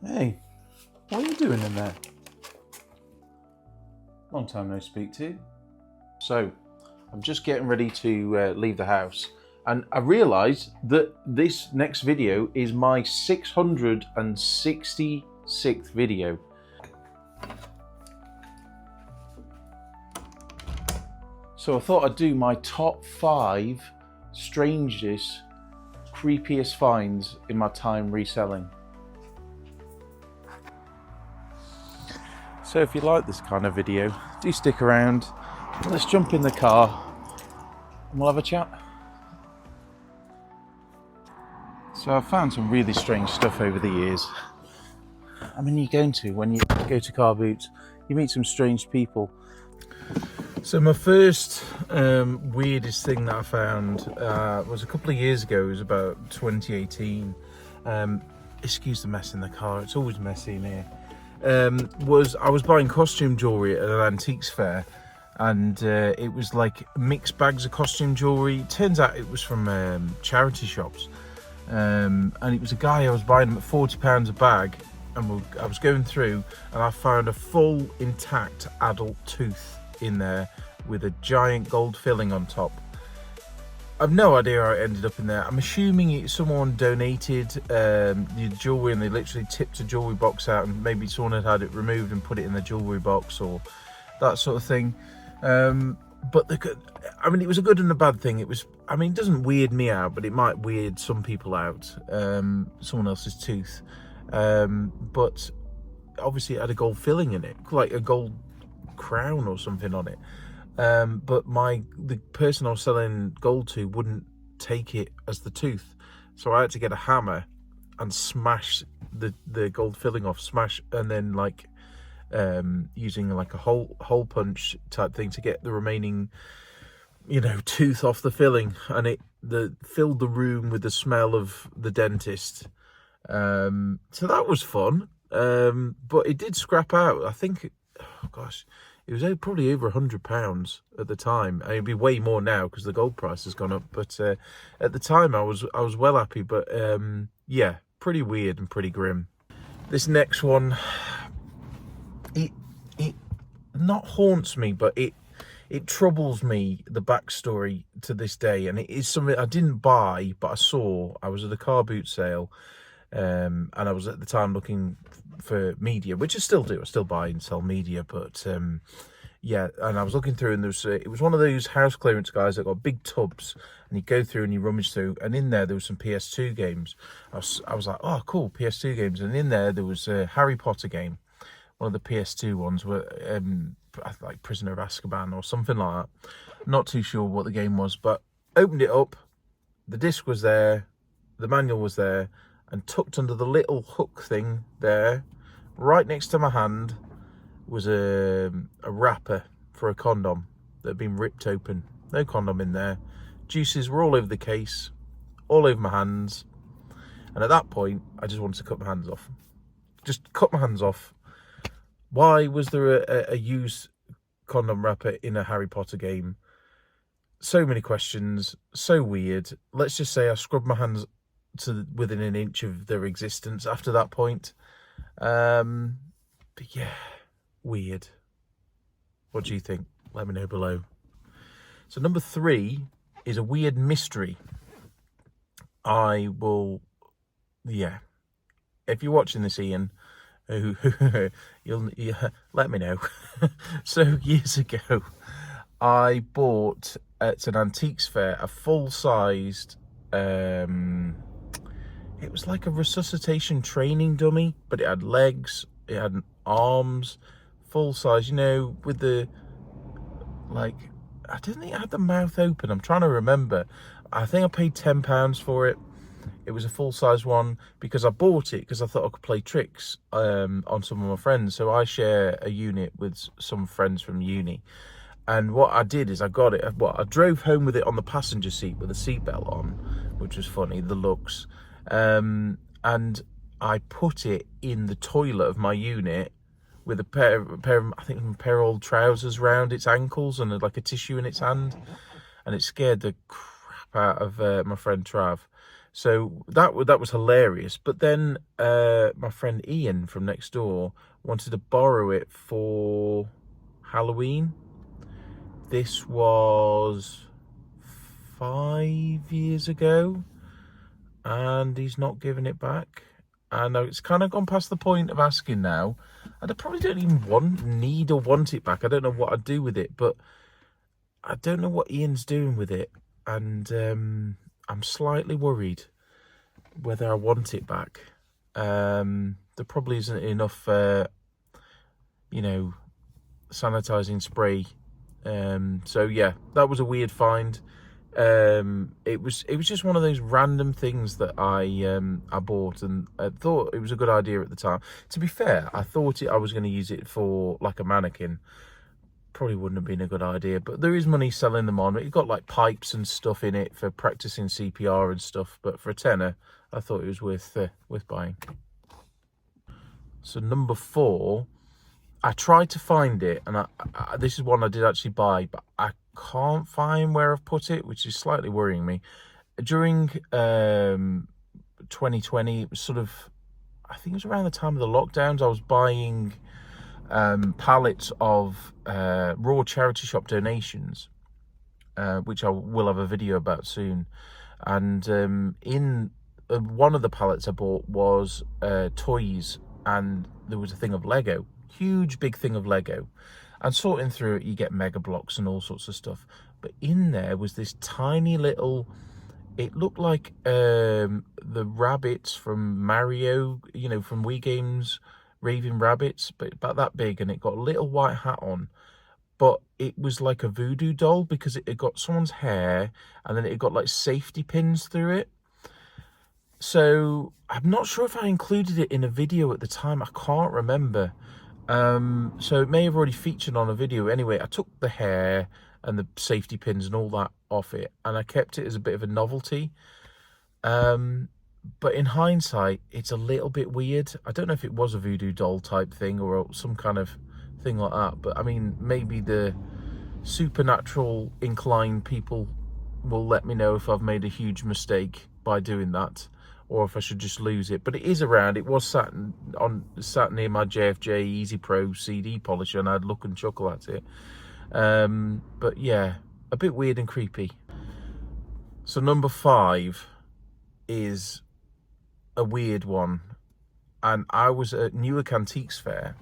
Hey, what are you doing in there? Long time no speak to you. So, I'm just getting ready to leave the house, and I realised that this next video is my 666th video. So I thought I'd do my top 5 strangest, creepiest finds in my time reselling. So if you like this kind of video, do stick around. Let's jump in the car and we'll have a chat. So I've found some really strange stuff over the years. I mean, when you go to car boots, you meet some strange people. So my first weirdest thing that I found was a couple of years ago. It was about 2018. Excuse the mess in the car, it's always messy in here. I was buying costume jewellery at an antiques fair, and it was like mixed bags of costume jewellery. It turns out it was from charity shops, and it was a guy. I was buying them at £40 a bag, and I was going through and I found a full intact adult tooth in there with a giant gold filling on top. I've no idea how it ended up in there. I'm assuming someone donated the jewellery and they literally tipped a jewellery box out, and maybe someone had it removed and put it in the jewellery box or that sort of thing. But I mean, it was a good and a bad thing. It doesn't weird me out, but it might weird some people out. Someone else's tooth. But obviously it had a gold filling in it, like a gold crown or something on it. But the person I was selling gold to wouldn't take it as the tooth, so I had to get a hammer and smash the gold filling off, and then using like a hole punch type thing to get the remaining, tooth off the filling, and it filled the room with the smell of the dentist. So that was fun, but it did scrap out. I think, oh gosh, it was probably over £100 at the time. It'd be way more now because the gold price has gone up. But at the time, I was well happy. But yeah, pretty weird and pretty grim. This next one, it not haunts me, but it troubles me, the backstory to this day. And it is something I didn't buy, but I saw. I was at a car boot sale, and I was at the time looking for media, which I still do. I still buy and sell media, but yeah. And I was looking through, and it was one of those house clearance guys that got big tubs, and you go through and you rummage through, and in there was some PS2 games. I was like, oh cool, PS2 games. And in there was a Harry Potter game, one of the PS2 ones, were like Prisoner of Azkaban or something like that. Not too sure what the game was, but opened it up, the disc was there, the manual was there, and tucked under the little hook thing there, right next to my hand, was a wrapper for a condom that had been ripped open. No condom in there. Juices were all over the case, all over my hands. And at that point, I just wanted to cut my hands off. Just cut my hands off. Why was there a used condom wrapper in a Harry Potter game? So many questions, so weird. Let's just say I scrubbed my hands to within an inch of their existence after that point. But yeah, weird. What do you think? Let me know below. So number 3 is a weird mystery. If you're watching this, Ian, you'll let me know. So years ago, I bought at an antiques fair a full-sized it was like a resuscitation training dummy, but it had legs, it had arms, full size, with the, I don't think it had the mouth open. I'm trying to remember. I think I paid £10 for it. It was a full size one because I bought it because I thought I could play tricks on some of my friends. So I share a unit with some friends from uni. And what I did is I got it. I drove home with it on the passenger seat with a seatbelt on, which was funny, the looks. And I put it in the toilet of my unit with a pair of old trousers round its ankles and like a tissue in its hand, and it scared the crap out of my friend Trav. So that was hilarious. But then my friend Ian from next door wanted to borrow it for Halloween. This was 5 years ago, and he's not giving it back. And it's kind of gone past the point of asking now. And I probably don't even need or want it back. I don't know what I'd do with it, but I don't know what Ian's doing with it. And I'm slightly worried whether I want it back. There probably isn't enough, sanitizing spray. So yeah, that was a weird find. It was just one of those random things that I bought, and I thought it was a good idea at the time. To be fair, I thought I was going to use it for like a mannequin. Probably wouldn't have been a good idea, but there is money selling them on. You've got like pipes and stuff in it for practicing CPR and stuff, but for a tenner, I thought it was worth buying. So number 4, I tried to find it, and this is one I did actually buy, but I can't find where I've put it, which is slightly worrying me. During 2020, it was sort of, I think it was around the time of the lockdowns, I was buying pallets of raw charity shop donations, which I will have a video about soon. And in one of the pallets I bought was toys, and there was a thing of Lego, huge big thing of Lego. And sorting through it, you get Mega Blocks and all sorts of stuff. But in there was this tiny little, it looked like the rabbits from Mario, from Wii games, Raving Rabbits, but about that big, and it got a little white hat on. But it was like a voodoo doll, because it got someone's hair, and then it got like safety pins through it. So I'm not sure if I included it in a video at the time. I can't remember. So it may have already featured on a video. Anyway, I took the hair and the safety pins and all that off it, and I kept it as a bit of a novelty. But in hindsight, it's a little bit weird. I don't know if it was a voodoo doll type thing or some kind of thing like that. But I mean, maybe the supernatural inclined people will let me know if I've made a huge mistake by doing that, or if I should just lose it. But it is around. It was sat near my JFJ Easy Pro CD polisher, and I'd look and chuckle at it. But yeah, a bit weird and creepy. So number 5 is a weird one. And I was at Newark Antiques Fair,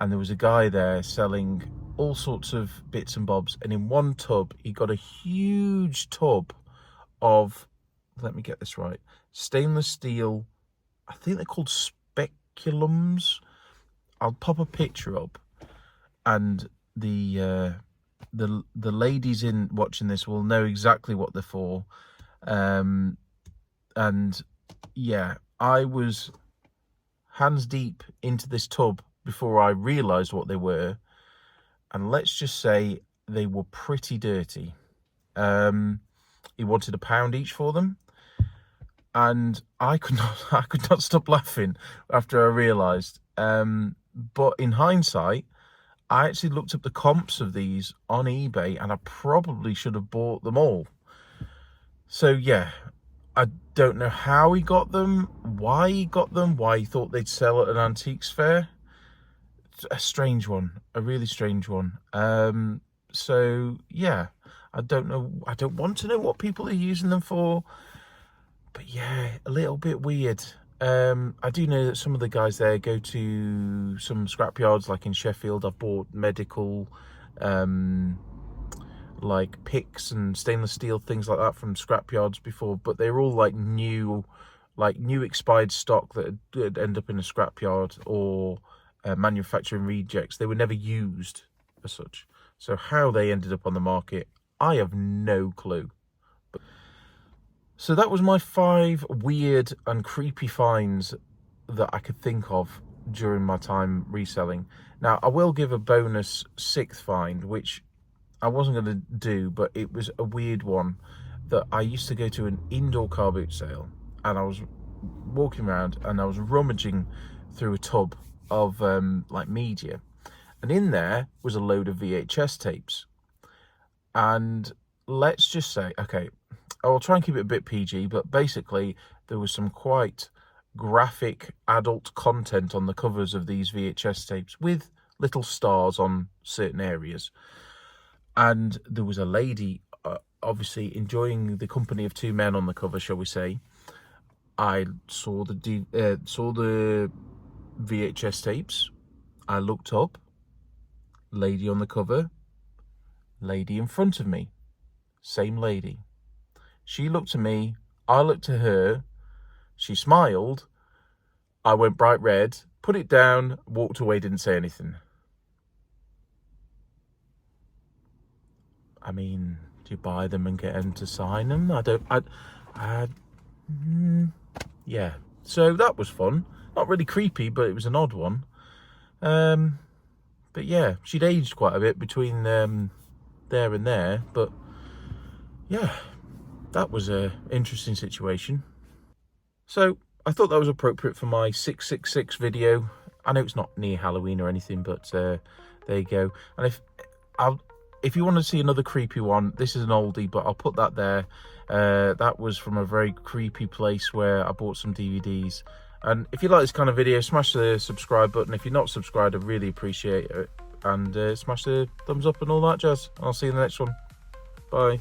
and there was a guy there selling all sorts of bits and bobs. And in one tub, he got a huge tub of, let me get this right, stainless steel, I think they're called speculums. I'll pop a picture up, and the ladies in watching this will know exactly what they're for. And yeah, I was hands deep into this tub before I realized what they were, and let's just say they were pretty dirty. He wanted £1 each for them, and I could not stop laughing after I realized. But in hindsight, I actually looked up the comps of these on eBay, and I probably should have bought them all. So yeah, I don't know how he got them, why he got them, why he thought they'd sell at an antiques fair. It's a strange one, a really strange one. So yeah, I don't know. I don't want to know what people are using them for, but yeah, a little bit weird. I do know that some of the guys there go to some scrapyards, like in Sheffield. I've bought medical, like picks and stainless steel things like that from scrapyards before, but they're all like new expired stock that would end up in a scrapyard, or manufacturing rejects. They were never used as such. So how they ended up on the market, I have no clue. So that was my 5 weird and creepy finds that I could think of during my time reselling. Now, I will give a bonus 6th find, which I wasn't going to do, but it was a weird one. That I used to go to an indoor car boot sale, and I was walking around and I was rummaging through a tub of like media, and in there was a load of VHS tapes. And let's just say, okay, I'll try and keep it a bit PG, but basically there was some quite graphic adult content on the covers of these VHS tapes with little stars on certain areas. And there was a lady, obviously enjoying the company of two men on the cover, shall we say. I saw the VHS tapes. I looked up, lady on the cover, lady in front of me, same lady. She looked at me, I looked at her, she smiled, I went bright red, put it down, walked away, didn't say anything. I mean, do you buy them and get them to sign them? Yeah. So that was fun. Not really creepy, but it was an odd one. But yeah, she'd aged quite a bit between there and there. But yeah, that was a interesting situation. So I thought that was appropriate for my 666 video. I know it's not near Halloween or anything, but there you go. And if you want to see another creepy one, this is an oldie, but I'll put that there. That was from a very creepy place where I bought some DVDs. And if you like this kind of video, smash the subscribe button. If you're not subscribed, I really appreciate it. And smash the thumbs up and all that jazz. I'll see you in the next one. Bye.